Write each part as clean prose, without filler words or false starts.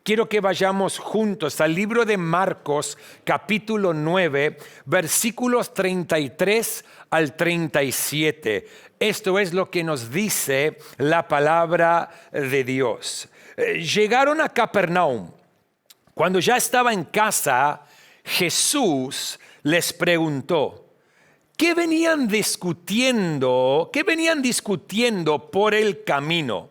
quiero que vayamos juntos al libro de Marcos, capítulo 9, versículos 33 al 37. Esto es lo que nos dice la palabra de Dios. Llegaron a Capernaum. Cuando ya estaba en casa, Jesús les preguntó, ¿qué venían discutiendo por el camino?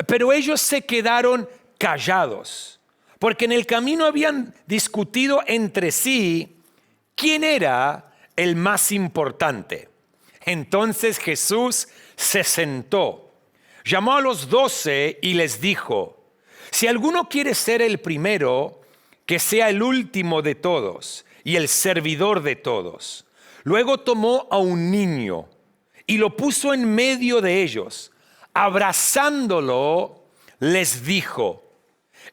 Pero ellos se quedaron callados, porque en el camino habían discutido entre sí quién era el más importante. Entonces Jesús se sentó, llamó a los 12 y les dijo, si alguno quiere ser el primero, que sea el último de todos y el servidor de todos. Luego tomó a un niño y lo puso en medio de ellos. Abrazándolo, les dijo,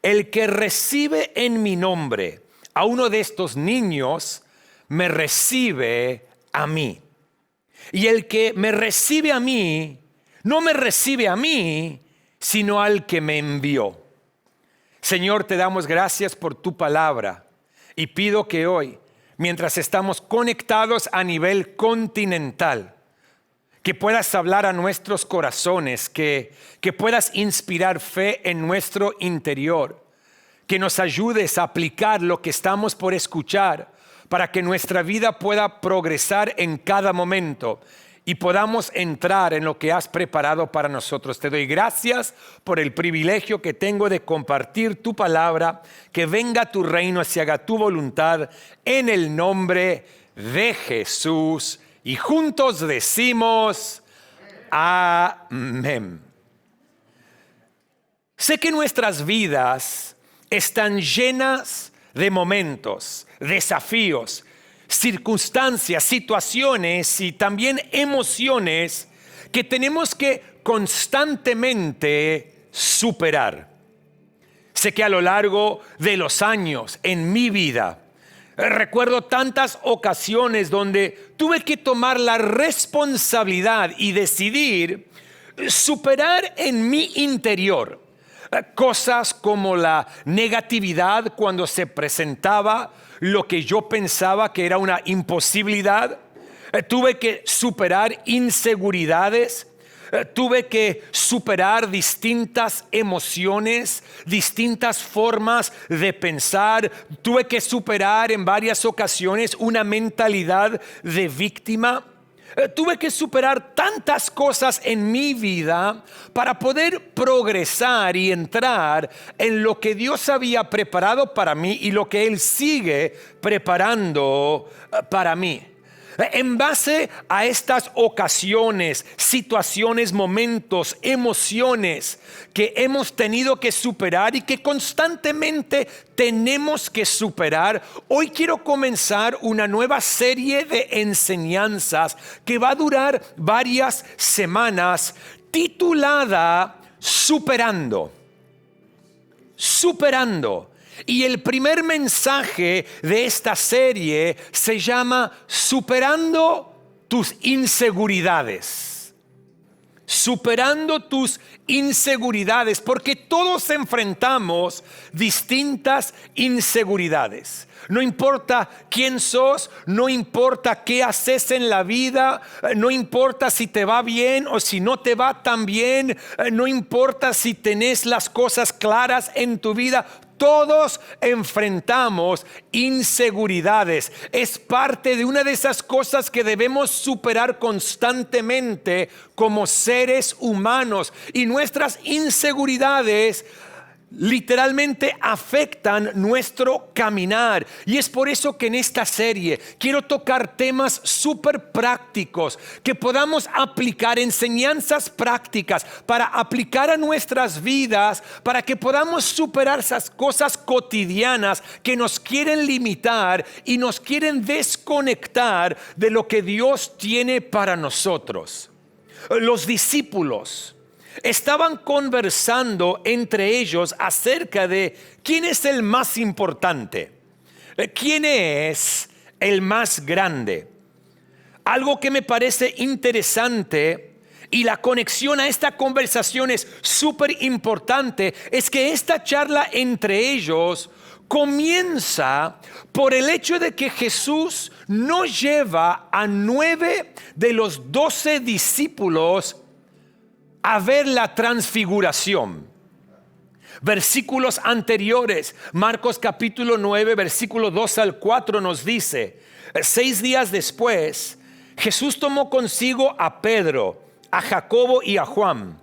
el que recibe en mi nombre a uno de estos niños, me recibe a mí. Y el que me recibe a mí, no me recibe a mí, sino al que me envió. Señor, te damos gracias por tu palabra y pido que hoy, mientras estamos conectados a nivel continental, que puedas hablar a nuestros corazones, que puedas inspirar fe en nuestro interior, que nos ayudes a aplicar lo que estamos por escuchar para que nuestra vida pueda progresar en cada momento y podamos entrar en lo que has preparado para nosotros. Te doy gracias por el privilegio que tengo de compartir tu palabra, que venga tu reino, se haga tu voluntad en el nombre de Jesús. Y juntos decimos amén. Sé que nuestras vidas están llenas de momentos, desafíos, circunstancias, situaciones y también emociones que tenemos que constantemente superar. Sé que a lo largo de los años en mi vida, recuerdo tantas ocasiones donde tuve que tomar la responsabilidad y decidir superar en mi interior cosas como la negatividad cuando se presentaba lo que yo pensaba que era una imposibilidad. Tuve que superar inseguridades. Tuve que superar distintas emociones, distintas formas de pensar. Tuve que superar en varias ocasiones una mentalidad de víctima. Tuve que superar tantas cosas en mi vida para poder progresar y entrar en lo que Dios había preparado para mí y lo que Él sigue preparando para mí. En base a estas ocasiones, situaciones, momentos, emociones que hemos tenido que superar y que constantemente tenemos que superar, hoy quiero comenzar una nueva serie de enseñanzas que va a durar varias semanas, titulada Superando. Superando. Y el primer mensaje de esta serie se llama Superando tus inseguridades. Superando tus inseguridades, porque todos enfrentamos distintas inseguridades. No importa quién sos, no importa qué haces en la vida, no importa si te va bien o si no te va tan bien, no importa si tenés las cosas claras en tu vida. Todos enfrentamos inseguridades. Es parte de una de esas cosas que debemos superar constantemente como seres humanos. Y nuestras inseguridades literalmente afectan nuestro caminar. Y es por eso que en esta serie quiero tocar temas súper prácticos que podamos aplicar, enseñanzas prácticas para aplicar a nuestras vidas, para que podamos superar esas cosas cotidianas que nos quieren limitar y nos quieren desconectar de lo que Dios tiene para nosotros. Los discípulos estaban conversando entre ellos acerca de quién es el más importante, quién es el más grande. Algo que me parece interesante Y la conexión a esta conversación es súper importante, es que esta charla entre ellos comienza por el hecho de que Jesús no lleva a 9 de los 12 discípulos a ver la transfiguración. Versículos anteriores, Marcos capítulo 9, versículo 2 al 4 nos dice: 6 días después, Jesús tomó consigo a Pedro, a Jacobo y a Juan,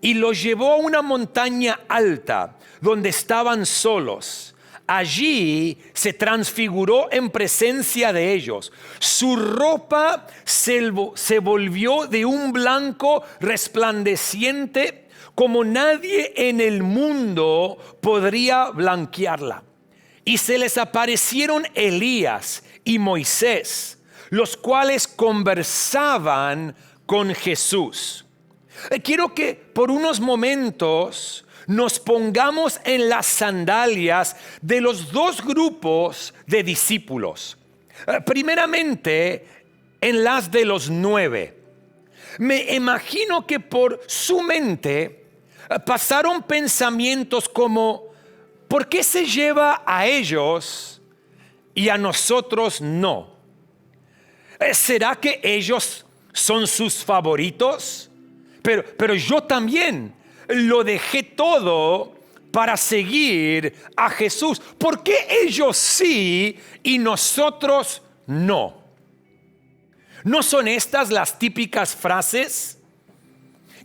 y los llevó a una montaña alta donde estaban solos. Allí se transfiguró en presencia de ellos. Su ropa se volvió de un blanco resplandeciente, como nadie en el mundo podría blanquearla. Y se les aparecieron Elías y Moisés, los cuales conversaban con Jesús. Quiero que por unos momentos nos pongamos en las sandalias de los dos grupos de discípulos. Primeramente, en las de los 9. Me imagino que por su mente pasaron pensamientos como: ¿por qué se lleva a ellos y a nosotros no? ¿Será que ellos son sus favoritos? Pero yo también lo dejé todo para seguir a Jesús. ¿Por qué ellos sí y nosotros no? ¿No son estas las típicas frases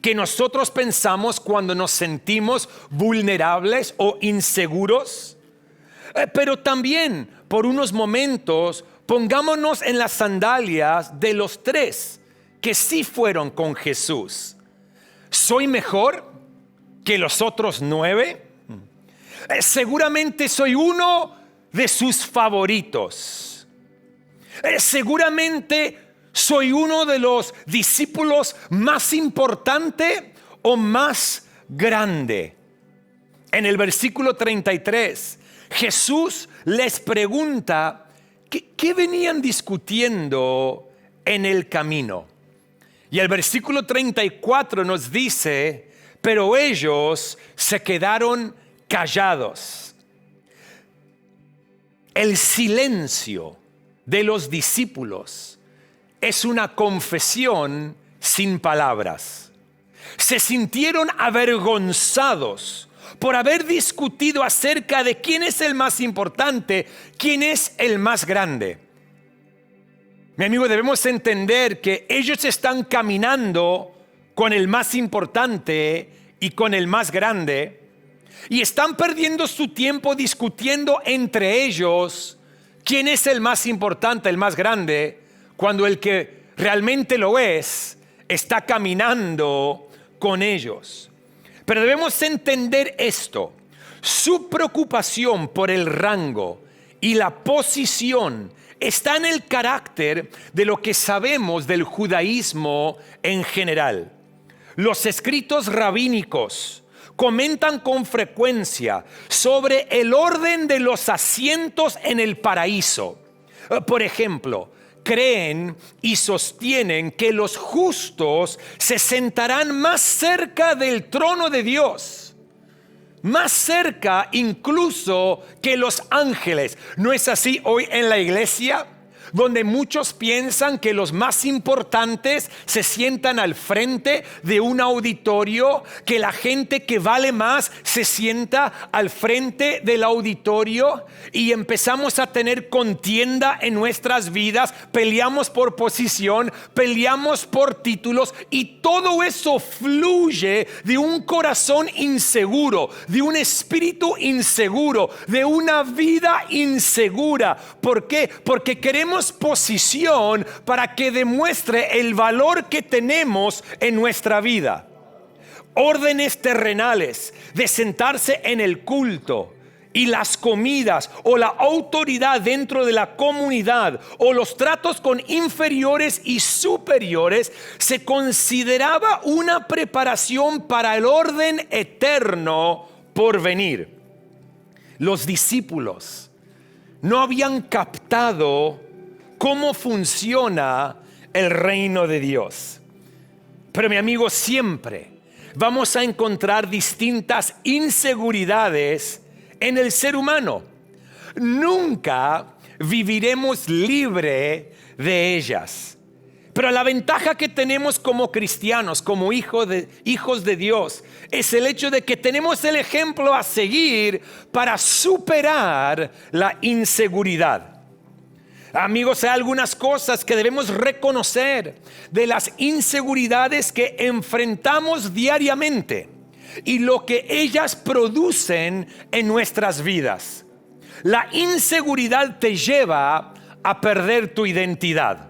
que nosotros pensamos cuando nos sentimos vulnerables o inseguros? Pero también, por unos momentos, pongámonos en las sandalias de los 3 que sí fueron con Jesús. ¿Soy mejor que los otros 9? Seguramente soy uno de sus favoritos. Seguramente soy uno de los discípulos más importante o más grande. En el versículo 33, Jesús les pregunta ¿qué venían discutiendo en el camino? Y el versículo 34 nos dice: pero ellos se quedaron callados. El silencio de los discípulos es una confesión sin palabras. Se sintieron avergonzados por haber discutido acerca de quién es el más importante, quién es el más grande. Mi amigo, debemos entender que ellos están caminando con el más importante y con el más grande, y están perdiendo su tiempo discutiendo entre ellos quién es el más importante, el más grande, cuando el que realmente lo es está caminando con ellos. Pero debemos entender esto: su preocupación por el rango y la posición está en el carácter de lo que sabemos del judaísmo en general. Los escritos rabínicos comentan con frecuencia sobre el orden de los asientos en el paraíso. Por ejemplo, creen y sostienen que los justos se sentarán más cerca del trono de Dios, más cerca incluso que los ángeles. ¿No es así hoy en la iglesia? Donde muchos piensan que los más importantes se sientan al frente de un auditorio, que la gente que vale más se sienta al frente del auditorio, y empezamos a tener contienda en nuestras vidas, peleamos por posición, peleamos por títulos, y todo eso fluye de un corazón inseguro, de un espíritu inseguro, de una vida insegura. ¿Por qué? Porque queremos posición para que demuestre el valor que tenemos en nuestra vida. Órdenes terrenales de sentarse en el culto y las comidas, o la autoridad dentro de la comunidad, o los tratos con inferiores y superiores, se consideraba una preparación para el orden eterno por venir. Los discípulos no habían captado cómo funciona el reino de Dios. Pero mi amigo, siempre vamos a encontrar distintas inseguridades en el ser humano. Nunca viviremos libre de ellas. Pero la ventaja que tenemos como cristianos, como hijos de Dios, es el hecho de que tenemos el ejemplo a seguir para superar la inseguridad. Amigos, hay algunas cosas que debemos reconocer de las inseguridades que enfrentamos diariamente y lo que ellas producen en nuestras vidas. La inseguridad te lleva a perder tu identidad.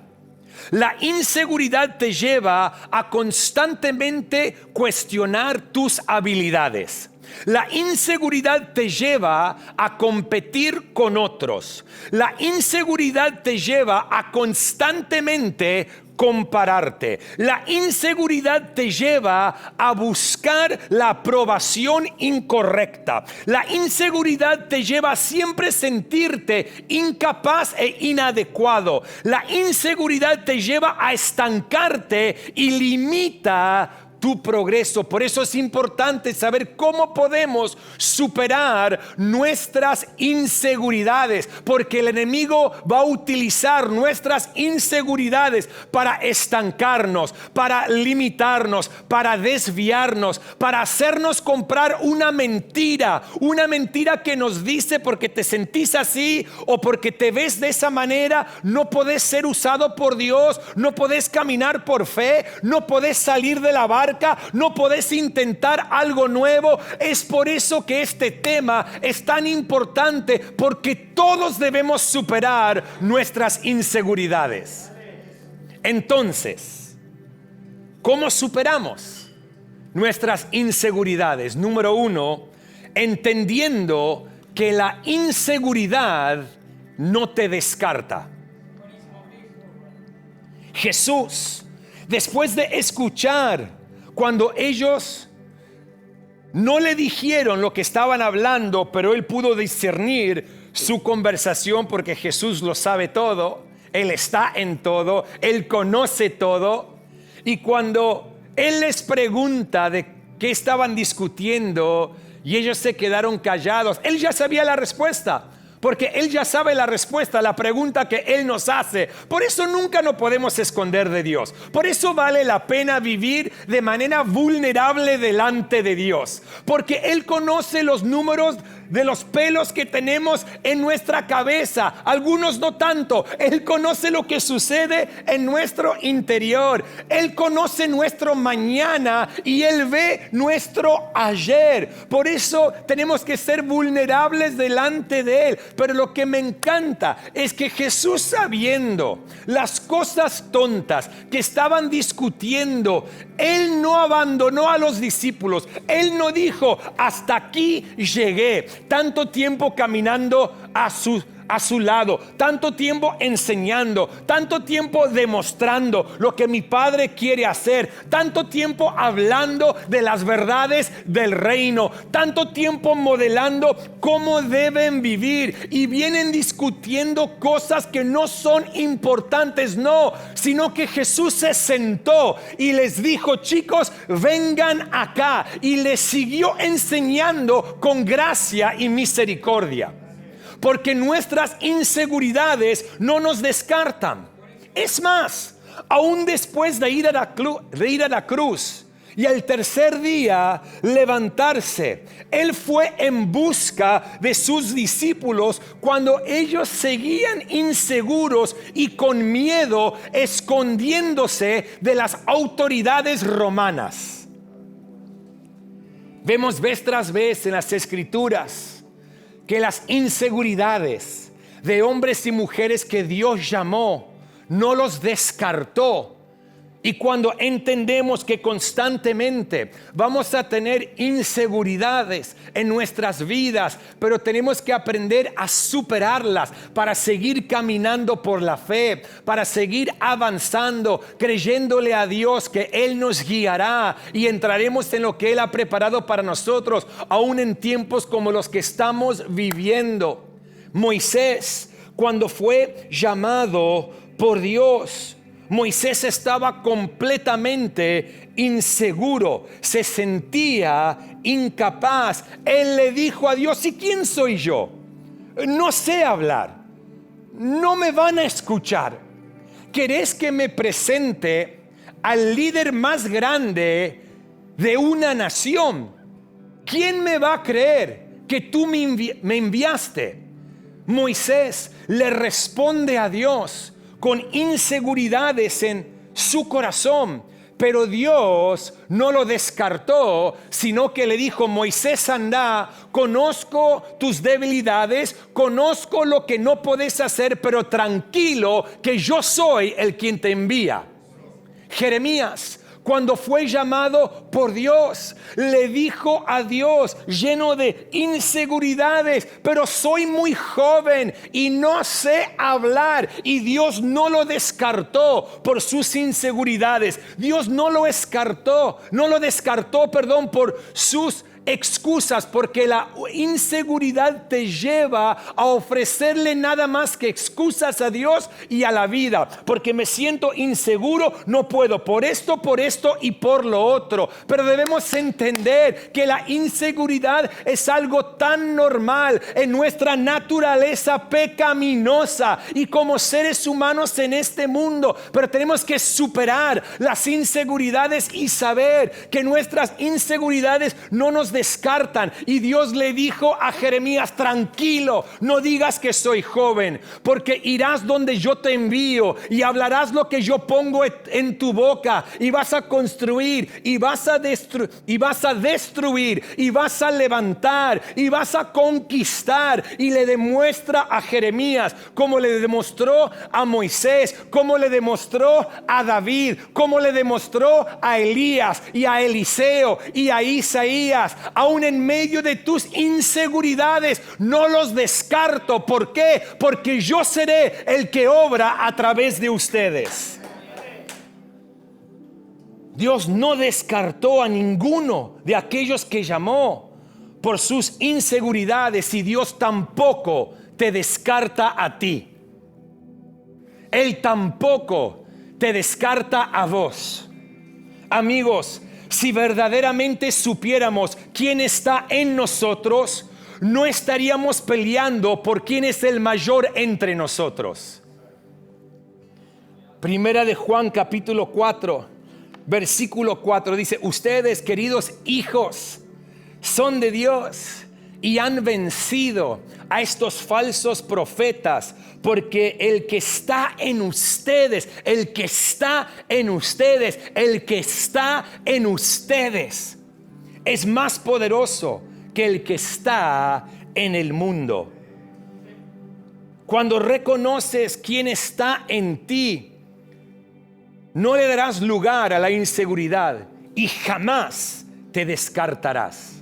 La inseguridad te lleva a constantemente cuestionar tus habilidades. La inseguridad te lleva a competir con otros. La inseguridad te lleva a constantemente compararte. La inseguridad te lleva a buscar la aprobación incorrecta. La inseguridad te lleva a siempre sentirte incapaz e inadecuado. La inseguridad te lleva a estancarte y limita tu progreso. Por eso es importante saber cómo podemos superar nuestras inseguridades, porque el enemigo va a utilizar nuestras inseguridades para estancarnos, para limitarnos, para desviarnos, para hacernos comprar una mentira que nos dice porque te sentís así o porque te ves de esa manera, no podés ser usado por Dios, no podés caminar por fe, no podés salir de la barca, no podés intentar algo nuevo. Es por eso que este tema es tan importante, porque todos debemos superar nuestras inseguridades. Entonces, ¿cómo superamos nuestras inseguridades? Número 1, entendiendo que la inseguridad no te descarta. Jesús, después de escuchar cuando ellos no le dijeron lo que estaban hablando, pero él pudo discernir su conversación, porque Jesús lo sabe todo, él está en todo, él conoce todo. Y cuando él les pregunta de qué estaban discutiendo y ellos se quedaron callados, él ya sabía la respuesta, porque él ya sabe la respuesta a la pregunta que él nos hace. Por eso nunca nos podemos esconder de Dios. Por eso vale la pena vivir de manera vulnerable delante de Dios, porque él conoce los números de los pelos que tenemos en nuestra cabeza, algunos no tanto. Él conoce lo que sucede en nuestro interior. Él conoce nuestro mañana y él ve nuestro ayer. Por eso tenemos que ser vulnerables delante de él. Pero lo que me encanta es que Jesús, sabiendo las cosas tontas que estaban discutiendo, él no abandonó a los discípulos. Él no dijo: hasta aquí llegué. Tanto tiempo caminando a su lado, tanto tiempo enseñando, tanto tiempo demostrando lo que mi Padre quiere hacer, tanto tiempo hablando de las verdades del reino, tanto tiempo modelando cómo deben vivir, y vienen discutiendo cosas que no son importantes, no, sino que Jesús se sentó y les dijo: chicos, vengan acá, y les siguió enseñando con gracia y misericordia. Porque nuestras inseguridades no nos descartan. Es más, aún después de ir a la cruz y al tercer día levantarse, él fue en busca de sus discípulos cuando ellos seguían inseguros y con miedo, escondiéndose de las autoridades romanas. Vemos vez tras vez en las Escrituras que las inseguridades de hombres y mujeres que Dios llamó no los descartó. Y cuando entendemos que constantemente vamos a tener inseguridades en nuestras vidas, pero tenemos que aprender a superarlas para seguir caminando por la fe, para seguir avanzando, creyéndole a Dios que Él nos guiará y entraremos en lo que Él ha preparado para nosotros, aún en tiempos como los que estamos viviendo. Moisés, cuando fue llamado por Dios, Moisés estaba completamente inseguro, se sentía incapaz. Él le dijo a Dios: ¿y quién soy yo? No sé hablar, no me van a escuchar. ¿Querés que me presente al líder más grande de una nación? ¿Quién me va a creer que tú me enviaste? Moisés le responde a Dios con inseguridades en su corazón, pero Dios no lo descartó, sino que le dijo: Moisés, anda, conozco tus debilidades, conozco lo que no podés hacer, pero tranquilo que yo soy el quien te envía. Jeremías, cuando fue llamado por Dios, le dijo a Dios, lleno de inseguridades: pero soy muy joven y no sé hablar. Y Dios no lo descartó por sus inseguridades. Dios no lo descartó, por sus excusas, porque la inseguridad te lleva a ofrecerle nada más que excusas a Dios y a la vida. Porque me siento inseguro, no puedo por esto y por lo otro. Pero debemos entender que la inseguridad es algo tan normal en nuestra naturaleza pecaminosa y como seres humanos en este mundo. Pero tenemos que superar las inseguridades y saber que nuestras inseguridades no nos descartan. Y Dios le dijo a Jeremías: tranquilo, no digas que soy joven, porque irás donde yo te envío y hablarás lo que yo pongo en tu boca, y vas a construir y vas a destruir y vas a levantar y vas a conquistar. Y le demuestra a Jeremías, como le demostró a Moisés, como le demostró a David, como le demostró a Elías y a Eliseo y a Isaías: aún en medio de tus inseguridades no los descarto. ¿Por qué? Porque yo seré el que obra a través de ustedes. Dios no descartó a ninguno de aquellos que llamó por sus inseguridades, y Dios tampoco te descarta a ti. Él tampoco te descarta a vos. Amigos, si verdaderamente supiéramos quién está en nosotros, no estaríamos peleando por quién es el mayor entre nosotros. Primera de Juan capítulo 4, versículo 4 dice: ustedes, queridos hijos, son de Dios y han vencido a estos falsos profetas, porque el que está en ustedes es más poderoso que el que está en el mundo. Cuando reconoces quién está en ti, no le darás lugar a la inseguridad y jamás te descartarás.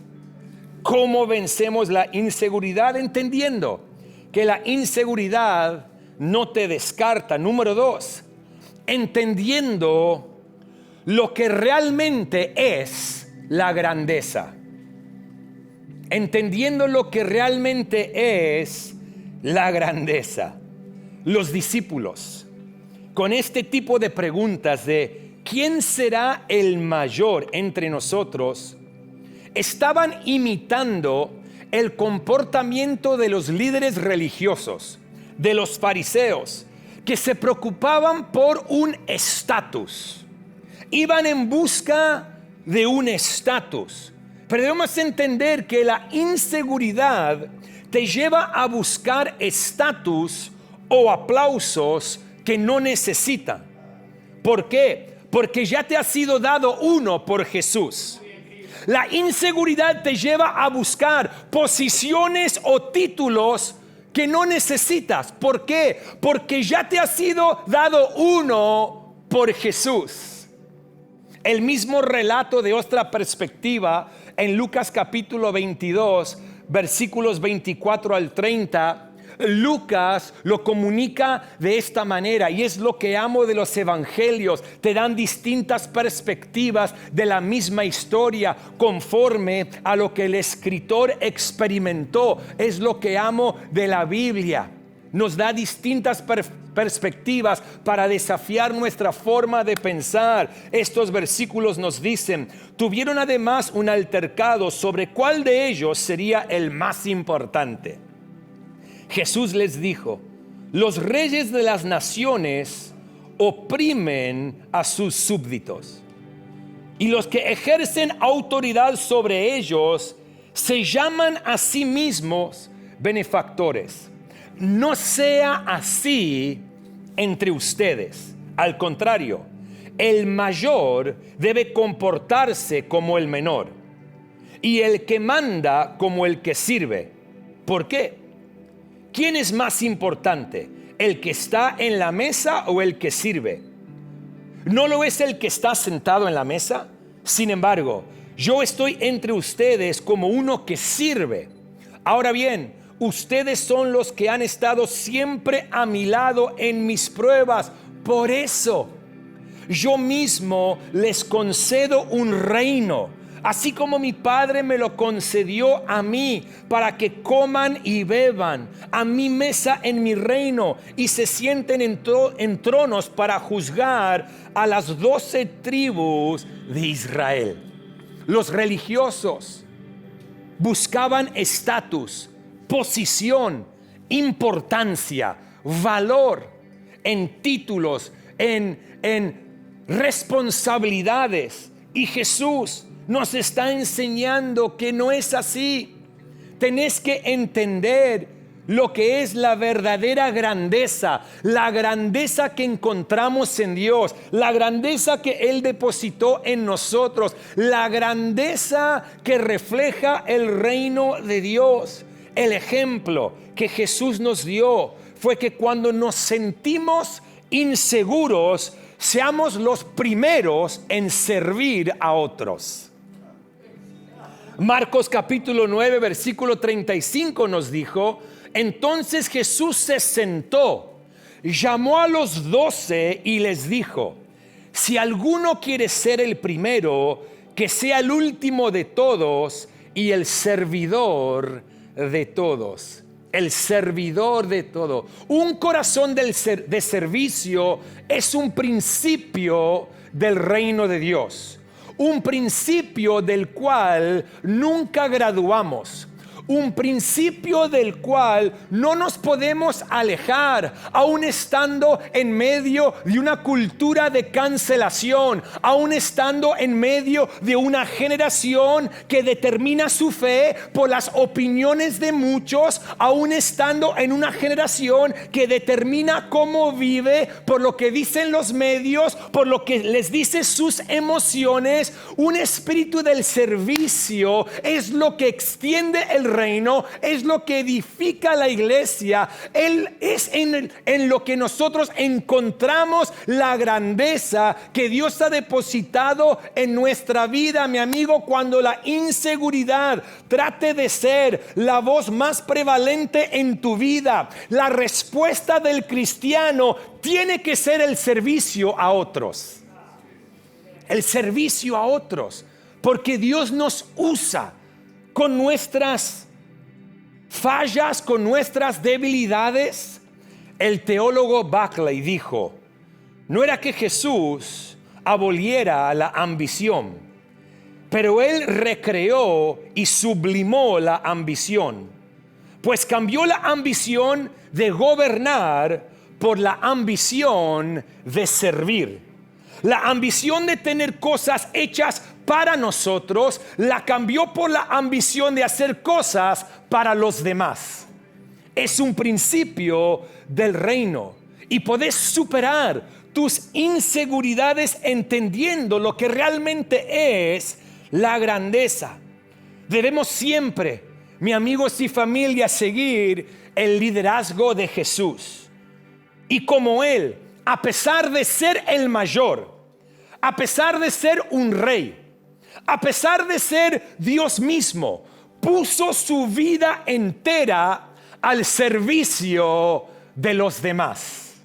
¿Cómo vencemos la inseguridad? Entendiendo que la inseguridad no te descarta. Número 2, entendiendo lo que realmente es la grandeza. Entendiendo lo que realmente es la grandeza. Los discípulos, con este tipo de preguntas de ¿quién será el mayor entre nosotros?, estaban imitando el comportamiento de los líderes religiosos, de los fariseos, que se preocupaban por un estatus. Iban en busca de un estatus. Pero debemos entender que la inseguridad te lleva a buscar estatus o aplausos que no necesitan. ¿Por qué? Porque ya te ha sido dado uno por Jesús. La inseguridad te lleva a buscar posiciones o títulos que no necesitas. ¿Por qué? Porque ya te ha sido dado uno por Jesús. El mismo relato de otra perspectiva en Lucas capítulo 22, versículos 24 al 30. Lucas lo comunica de esta manera, y es lo que amo de los evangelios: te dan distintas perspectivas de la misma historia conforme a lo que el escritor experimentó. Es lo que amo de la Biblia. Nos da distintas perspectivas para desafiar nuestra forma de pensar. Estos versículos nos dicen, tuvieron además un altercado sobre cuál de ellos sería el más importante. Jesús les dijo, los reyes de las naciones oprimen a sus súbditos, y los que ejercen autoridad sobre ellos se llaman a sí mismos benefactores. No sea así entre ustedes. Al contrario, el mayor debe comportarse como el menor, y el que manda como el que sirve. ¿Por qué? ¿Quién es más importante? ¿El que está en la mesa o el que sirve? ¿No lo es el que está sentado en la mesa? Sin embargo, yo estoy entre ustedes como uno que sirve. Ahora bien, ustedes son los que han estado siempre a mi lado en mis pruebas. Por eso, yo mismo les concedo un reino, así como mi Padre me lo concedió a mí, para que coman y beban a mi mesa en mi reino y se sienten en tronos para juzgar a las 12 tribus de Israel. Los religiosos buscaban estatus, posición, importancia, valor en títulos, en responsabilidades. Y Jesús nos está enseñando que no es así. Tenés que entender lo que es la verdadera grandeza, la grandeza que encontramos en Dios, la grandeza que Él depositó en nosotros, la grandeza que refleja el reino de Dios. El ejemplo que Jesús nos dio fue que cuando nos sentimos inseguros, seamos los primeros en servir a otros. Marcos capítulo 9 versículo 35 nos dijo, entonces Jesús se sentó, llamó a los 12 y les dijo, si alguno quiere ser el primero, que sea el último de todos y el servidor de todos. El servidor de todo. Un corazón de servicio es un principio del reino de Dios. Un principio del cual nunca graduamos. Un principio del cual no nos podemos alejar, aún estando en medio de una cultura de cancelación, aún estando en medio de una generación que determina su fe por las opiniones de muchos, aún estando en una generación que determina cómo vive por lo que dicen los medios, por lo que les dice sus emociones. Un espíritu del servicio es lo que extiende el reino, es lo que edifica la iglesia. Él es en lo que nosotros encontramos la grandeza que Dios ha depositado en nuestra vida, mi amigo. Cuando la inseguridad trate de ser la voz más prevalente en tu vida, la respuesta del cristiano tiene que ser el servicio a otros. El servicio a otros, porque Dios nos usa con nuestras fallas, con nuestras debilidades. El teólogo Buckley dijo, no era que Jesús aboliera la ambición, pero Él recreó y sublimó la ambición, pues cambió la ambición de gobernar por la ambición de servir. La ambición de tener cosas hechas para nosotros la cambió por la ambición de hacer cosas para los demás. Es un principio del reino y podés superar tus inseguridades entendiendo lo que realmente es la grandeza. Debemos siempre, mi amigos y familia, seguir el liderazgo de Jesús. Y como Él, a pesar de ser el mayor, a pesar de ser un rey, a pesar de ser Dios mismo, puso su vida entera al servicio de los demás.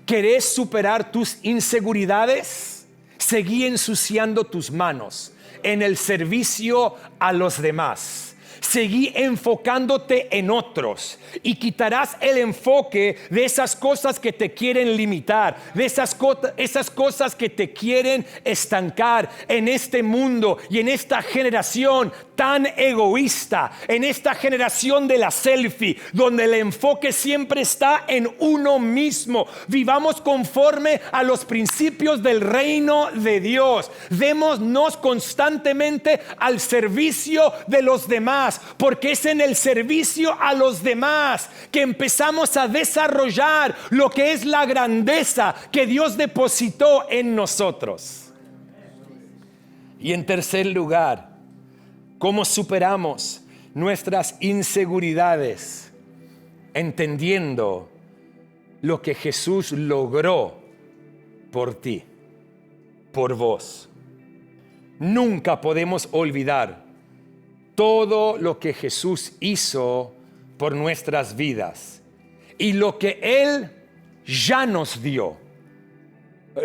¿Querés superar tus inseguridades? Seguí ensuciando tus manos en el servicio a los demás. Seguí enfocándote en otros y quitarás el enfoque de esas cosas que te quieren limitar, de esas cosas que te quieren estancar en este mundo y en esta generación tan egoísta, en esta generación de la selfie, donde el enfoque siempre está en uno mismo. Vivamos conforme a los principios del reino de Dios. Démonos constantemente al servicio de los demás, porque es en el servicio a los demás que empezamos a desarrollar lo que es la grandeza que Dios depositó en nosotros. Y en tercer lugar, ¿cómo superamos nuestras inseguridades? Entendiendo lo que Jesús logró por ti, por vos. Nunca podemos olvidar todo lo que Jesús hizo por nuestras vidas y lo que Él ya nos dio.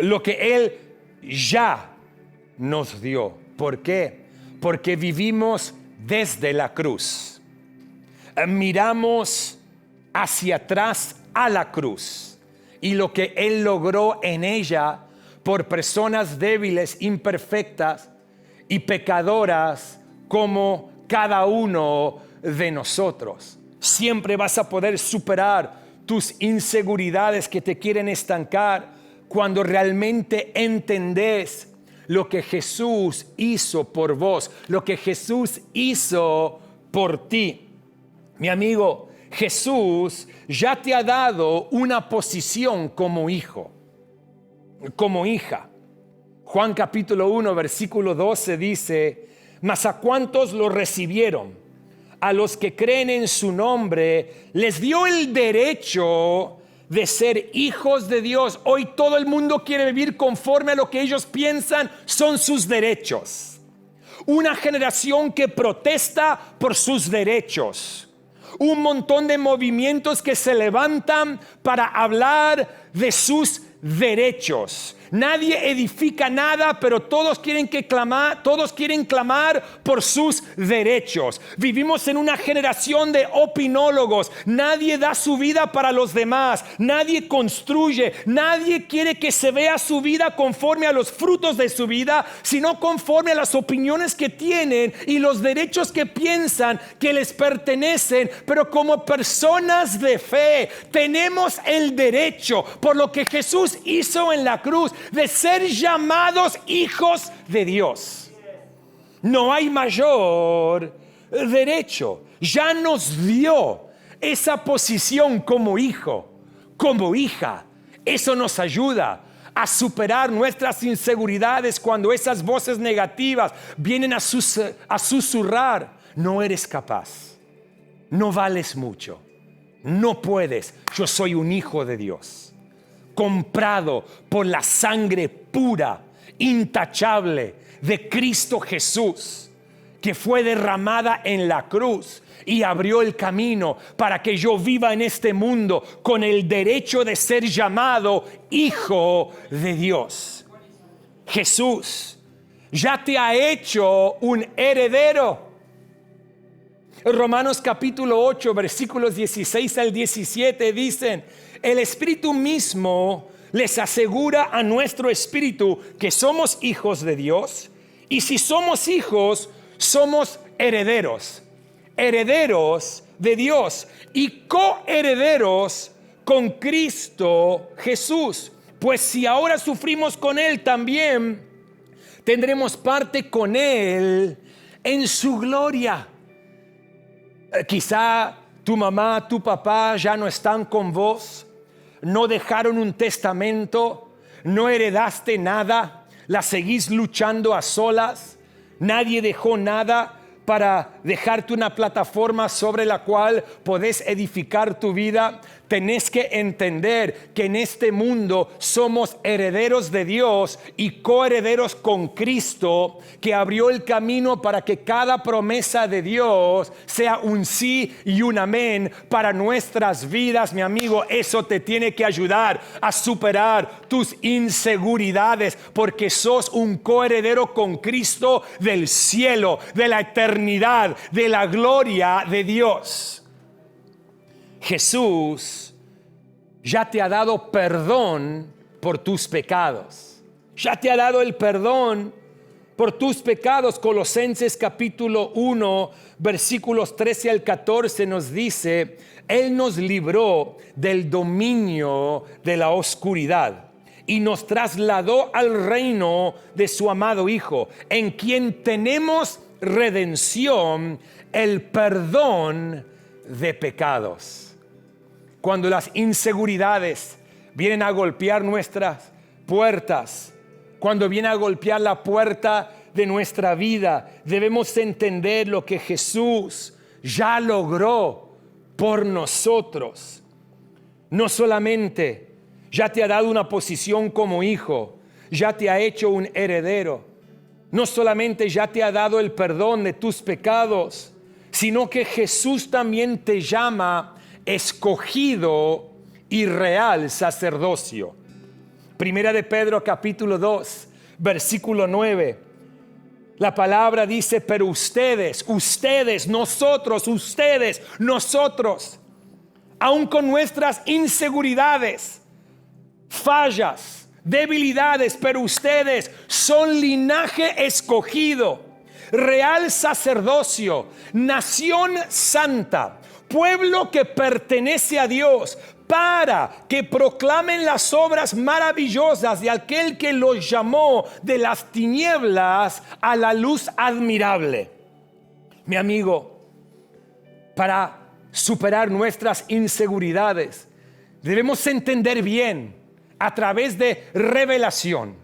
Lo que Él ya nos dio. ¿Por qué? Porque vivimos desde la cruz. Miramos hacia atrás a la cruz y lo que Él logró en ella por personas débiles, imperfectas y pecadoras como cada uno de nosotros. Siempre vas a poder superar tus inseguridades que te quieren estancar cuando realmente entendés lo que Jesús hizo por vos, lo que Jesús hizo por ti. Mi amigo, Jesús ya te ha dado una posición como hijo, como hija. Juan capítulo 1, versículo 12 dice: mas a cuantos lo recibieron, a los que creen en su nombre, les dio el derecho de ser hijos de Dios. Hoy todo el mundo quiere vivir conforme a lo que ellos piensan son sus derechos. Una generación que protesta por sus derechos. Un montón de movimientos que se levantan para hablar de sus derechos. Nadie edifica nada, pero todos quieren clamar por sus derechos. Vivimos en una generación de opinólogos. Nadie da su vida para los demás. Nadie construye. Nadie quiere que se vea su vida conforme a los frutos de su vida, sino conforme a las opiniones que tienen y los derechos que piensan que les pertenecen. Pero como personas de fe, tenemos el derecho, por lo que Jesús hizo en la cruz, de ser llamados hijos de Dios. No hay mayor derecho. Ya nos dio esa posición como hijo, como hija. Eso nos ayuda a superar nuestras inseguridades cuando esas voces negativas vienen a susurrar: no eres capaz, no vales mucho, no puedes. Yo soy un hijo de Dios, comprado por la sangre pura, intachable de Cristo Jesús, que fue derramada en la cruz y abrió el camino para que yo viva en este mundo con el derecho de ser llamado hijo de Dios. Jesús ya te ha hecho un heredero. Romanos capítulo 8, versículos 16 al 17 dicen: el Espíritu mismo les asegura a nuestro espíritu que somos hijos de Dios, y si somos hijos, somos herederos, herederos de Dios y coherederos con Cristo Jesús. Pues si ahora sufrimos con Él, también tendremos parte con Él en su gloria. Quizá tu mamá, tu papá ya no están con vos, no dejaron un testamento, no heredaste nada, la seguís luchando a solas, nadie dejó nada para dejarte una plataforma sobre la cual podés edificar tu vida. Tenés que entender que en este mundo somos herederos de Dios y coherederos con Cristo, que abrió el camino para que cada promesa de Dios sea un sí y un amén para nuestras vidas. Mi amigo, eso te tiene que ayudar a superar tus inseguridades, porque sos un coheredero con Cristo del cielo, de la eternidad eternidad de la gloria de Dios. Jesús ya te ha dado perdón por tus pecados. Ya te ha dado el perdón por tus pecados. Colosenses capítulo 1, versículos 13 al 14 nos dice: Él nos libró del dominio de la oscuridad y nos trasladó al reino de su amado Hijo, en quien tenemos redención, el perdón de pecados. Cuando las inseguridades vienen a golpear nuestras puertas, cuando viene a golpear la puerta de nuestra vida, debemos entender lo que Jesús ya logró por nosotros. No solamente ya te ha dado una posición como hijo, ya te ha hecho un heredero. No solamente ya te ha dado el perdón de tus pecados, sino que Jesús también te llama escogido y real sacerdocio. Primera de Pedro capítulo 2, versículo 9. La palabra dice: pero ustedes, nosotros, aun con nuestras inseguridades, fallas, debilidades, pero ustedes son linaje escogido, real sacerdocio, nación santa, pueblo que pertenece a Dios, para que proclamen las obras maravillosas de aquel que los llamó de las tinieblas a la luz admirable. Mi amigo, para superar nuestras inseguridades, debemos entender bien, a través de revelación,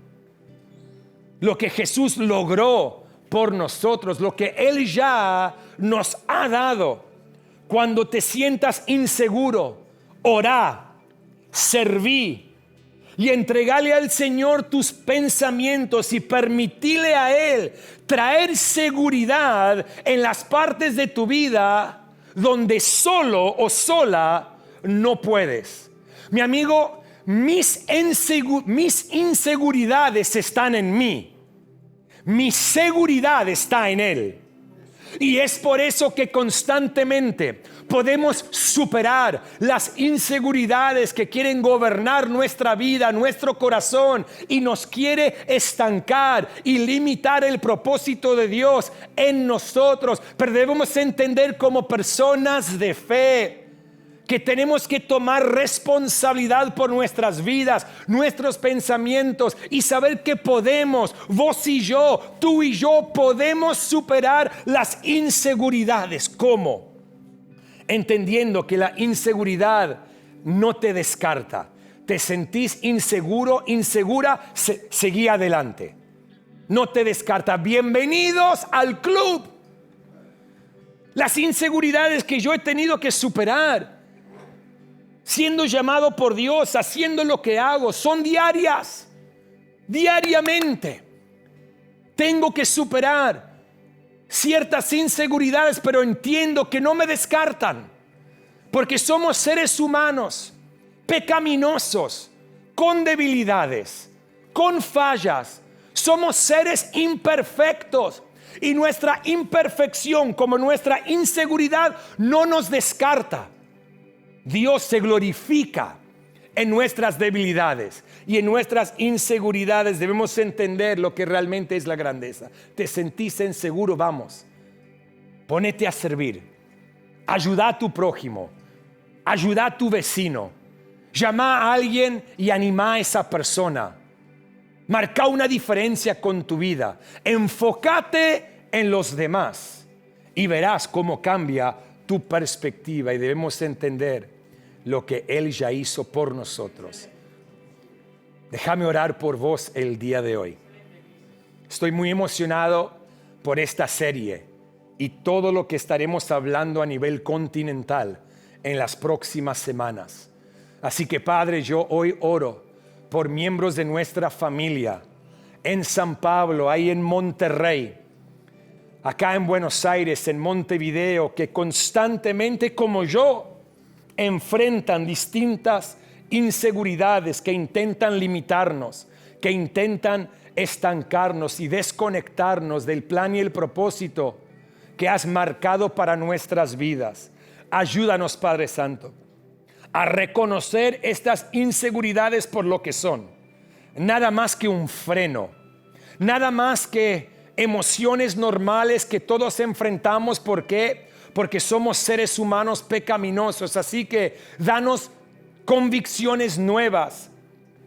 lo que Jesús logró por nosotros, lo que Él ya nos ha dado. Cuando te sientas inseguro, orá, serví y entregale al Señor tus pensamientos y permitile a Él traer seguridad en las partes de tu vida donde solo o sola no puedes. Mi amigo, mis inseguridades están en mí. Mi seguridad está en Él. Y es por eso que constantemente podemos superar las inseguridades que quieren gobernar nuestra vida, nuestro corazón, y nos quiere estancar y limitar el propósito de Dios en nosotros. Pero debemos entender como personas de fe que tenemos que tomar responsabilidad por nuestras vidas, nuestros pensamientos, y saber que podemos, vos y yo, tú y yo, podemos superar las inseguridades. ¿Cómo? Entendiendo que la inseguridad no te descarta. Te sentís inseguro, insegura, seguí adelante. No te descarta. Bienvenidos al club. Las inseguridades que yo he tenido que superar, siendo llamado por Dios, haciendo lo que hago, son diariamente. Tengo que superar ciertas inseguridades, pero entiendo que no me descartan, porque somos seres humanos, pecaminosos, con debilidades, con fallas. Somos seres imperfectos, y nuestra imperfección, como nuestra inseguridad, no nos descarta. Dios se glorifica en nuestras debilidades y en nuestras inseguridades. Debemos entender lo que realmente es la grandeza. Te sentís inseguro, vamos, ponete a servir, ayuda a tu prójimo, ayuda a tu vecino, llama a alguien y anima a esa persona. Marca una diferencia con tu vida. Enfócate en los demás y verás cómo cambia tu perspectiva. Y debemos entender lo que Él ya hizo por nosotros. Déjame orar por vos el día de hoy. Estoy muy emocionado por esta serie y todo lo que estaremos hablando a nivel continental en las próximas semanas. Así que, Padre, yo hoy oro por miembros de nuestra familia en San Pablo, ahí en Monterrey, acá en Buenos Aires, en Montevideo, que constantemente, como yo, enfrentan distintas inseguridades que intentan limitarnos, que intentan estancarnos y desconectarnos del plan y el propósito que has marcado para nuestras vidas. Ayúdanos, Padre Santo, a reconocer estas inseguridades por lo que son. Nada más que un freno, nada más que emociones normales que todos enfrentamos. ¿Por qué? Porque somos seres humanos pecaminosos. Así que danos convicciones nuevas,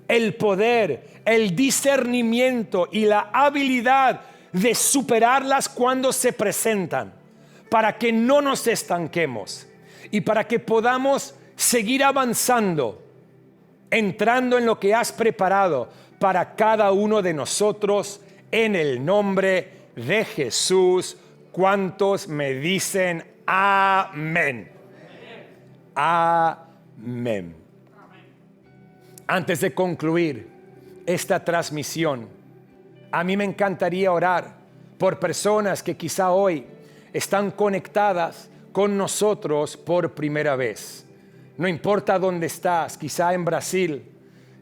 el poder, el discernimiento y la habilidad de superarlas cuando se presentan, para que no nos estanquemos y para que podamos seguir avanzando, entrando en lo que has preparado para cada uno de nosotros, en el nombre de Jesús. ¿Cuántos me dicen amén? Amén. Antes de concluir esta transmisión, a mí me encantaría orar por personas que quizá hoy están conectadas con nosotros por primera vez. No importa dónde estás, quizá en Brasil,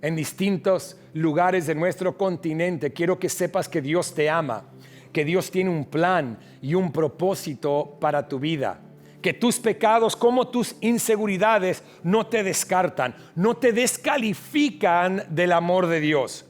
en distintos lugares de nuestro continente, quiero que sepas que Dios te ama, que Dios tiene un plan y un propósito para tu vida. Que tus pecados como tus inseguridades no te descartan, no te descalifican del amor de Dios.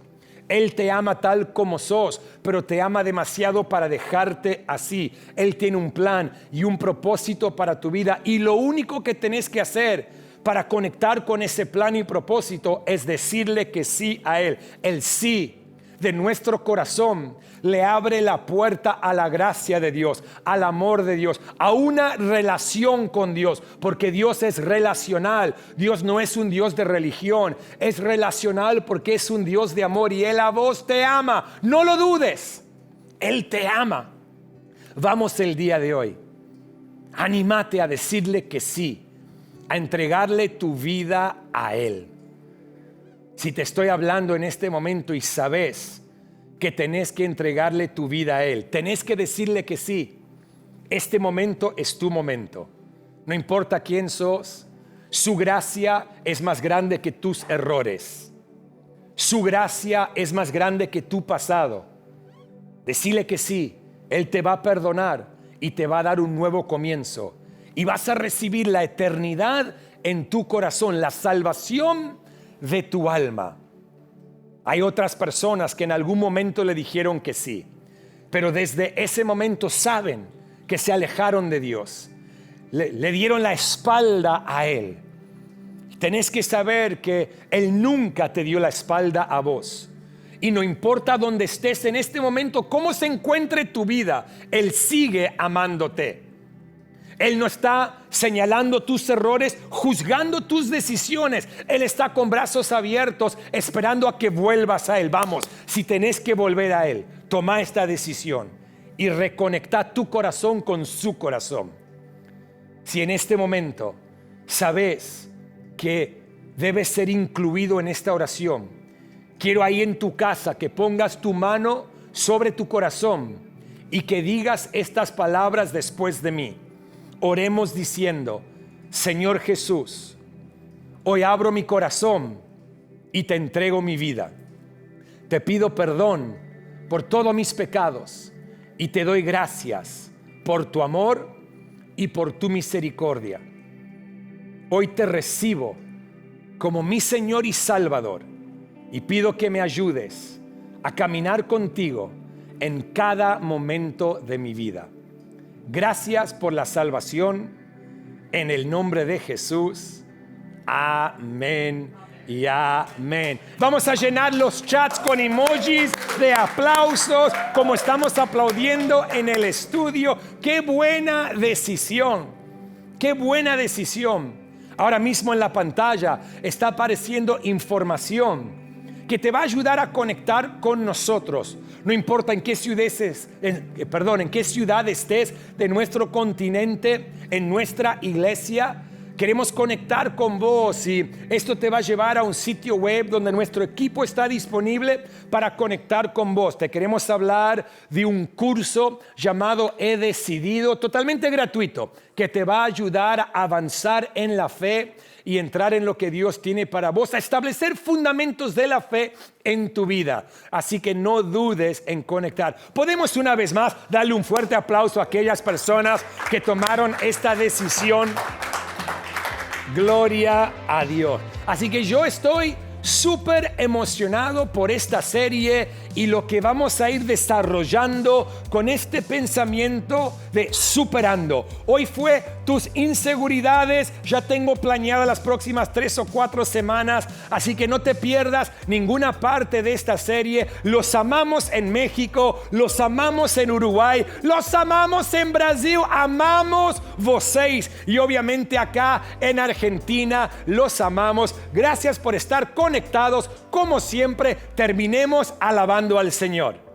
Él te ama tal como sos, pero te ama demasiado para dejarte así. Él tiene un plan y un propósito para tu vida, y lo único que tenés que hacer para conectar con ese plan y propósito es decirle que sí a Él. El sí de nuestro corazón le abre la puerta a la gracia de Dios, al amor de Dios, a una relación con Dios, porque Dios es relacional. Dios no es un Dios de religión, es relacional porque es un Dios de amor, y Él a vos te ama. No lo dudes, Él te ama. Vamos el día de hoy, anímate a decirle que sí, a entregarle tu vida a Él. Si te estoy hablando en este momento y sabes que tenés que entregarle tu vida a Él, tenés que decirle que sí. Este momento es tu momento. No importa quién sos, su gracia es más grande que tus errores. Su gracia es más grande que tu pasado. Decile que sí, Él te va a perdonar y te va a dar un nuevo comienzo. Y vas a recibir la eternidad en tu corazón, la salvación de tu alma. Hay otras personas que en algún momento le dijeron que sí, pero desde ese momento saben que se alejaron de Dios, le dieron la espalda a Él. Tenés que saber que Él nunca te dio la espalda a vos, y no importa dónde estés en este momento, cómo se encuentre tu vida, Él sigue amándote. Él no está señalando tus errores, juzgando tus decisiones. Él está con brazos abiertos, esperando a que vuelvas a Él. Vamos, si tenés que volver a Él, toma esta decisión y reconecta tu corazón con su corazón. Si en este momento sabes que debes ser incluido en esta oración, quiero ahí en tu casa que pongas tu mano sobre tu corazón y que digas estas palabras después de mí. Oremos diciendo: Señor Jesús, hoy abro mi corazón y te entrego mi vida. Te pido perdón por todos mis pecados y te doy gracias por tu amor y por tu misericordia. Hoy te recibo como mi Señor y Salvador, y pido que me ayudes a caminar contigo en cada momento de mi vida. Gracias por la salvación, en el nombre de Jesús. Amén y amén. Vamos a llenar los chats con emojis de aplausos, como estamos aplaudiendo en el estudio. ¡Qué buena decisión! ¡Qué buena decisión! Ahora mismo en la pantalla está apareciendo información que te va a ayudar a conectar con nosotros. No importa en qué ciudad estés de nuestro continente, en nuestra iglesia, Queremos conectar con vos y esto te va a llevar a un sitio web donde nuestro equipo está disponible para conectar con vos. Te queremos hablar de un curso llamado He Decidido, totalmente gratuito, que te va a ayudar a avanzar en la fe y entrar en lo que Dios tiene para vos, a establecer fundamentos de la fe en tu vida. Así que no dudes en conectar. Podemos una vez más darle un fuerte aplauso a aquellas personas que tomaron esta decisión. Gloria a Dios. Así que yo estoy súper emocionado por esta serie y lo que vamos a ir desarrollando con este pensamiento de superando. Hoy fue tus inseguridades, ya tengo planeadas las próximas 3 o 4 semanas, así que no te pierdas ninguna parte de esta serie. Los amamos en México, los amamos en Uruguay, los amamos en Brasil, amamos vocês y obviamente acá en Argentina los amamos. Gracias por estar conectados. Como siempre, terminemos alabando al Señor.